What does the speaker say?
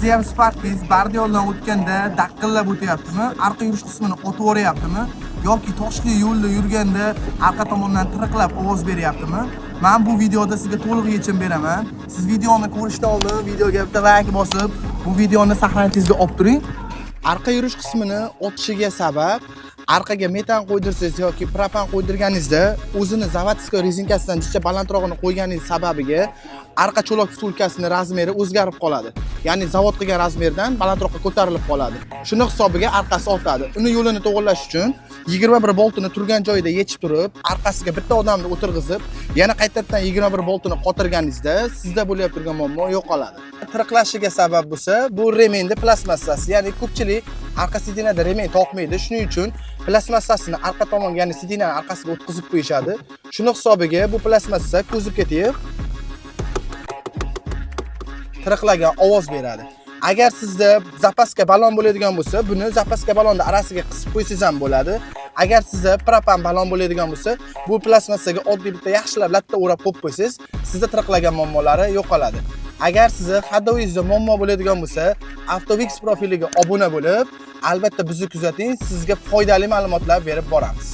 Sizga ham Sparkiz bardiyoldan o'tganda daqqillab o'tyaptimi? Arqa yurish qismini otib o'rayaptimi? Yoki toshli yo'lda yurganda arqa tomondan tiriqlab ovoz beryaptimi? Men bu videoda sizga to'liq yechim beraman. Siz videoni ko'rishdan oldin videoga bitta like bosib, bu videoni saqlanishingizga olib turing. Arqa yurish qismini otishiga sabab arqaga metan qo'ydirsangiz yoki propan qo'ydirganingizda o'zini zavodskiy rezinkasidan jicha balandrog'ini qo'yganingiz sababiga arqa cho'loq vtulkasining razmeri o'zgarib qoladi. Ya'ni zavod qilgan razmerdan balandroqqa ko'tarilib qoladi. Shuni hisobiga arqasi ortadi. Uni yo'lini to'g'irlash uchun 21 boltini turgan joyida yechib turib, arqasiga bitta odamni o'tirg'izib, yana qaytadan 21 boltini qotirganingizda sizda bo'lib turgan muammo yo'qoladi. Tiriqlashiga sabab bo'lsa, bu remenni plastmassasi, ya'ni ko'pchilik arqa sidinada remen taqmaydi. Shuning uchun plastmassasini arqa tomonga, ya'ni sidinaning orqasiga o'tkazib qo'yishadi. Shuni hisobiga bu plastmassa ko'zib ketib, tiriqlagan ovoz beradi. Agar sizda zapaska balon bo'ladigan bo'lsa, buni zapaska balonni arasiga qisib qo'ysangiz ham bo'ladi. Agar sizda propan balon bo'ladigan bo'lsa, bu plastmassaga oddiy bitta yaxshilab latta o'rab qo'yib qo'ysangiz, sizda tiriqlagan muammolari yo'qoladi. Agar sizda haydovingizda muammo bo'ladigan bo'lsa, Avtovix profiliga obuna bo'lib, albatta bizni kuzating, sizga foydali ma'lumotlar berib boramiz.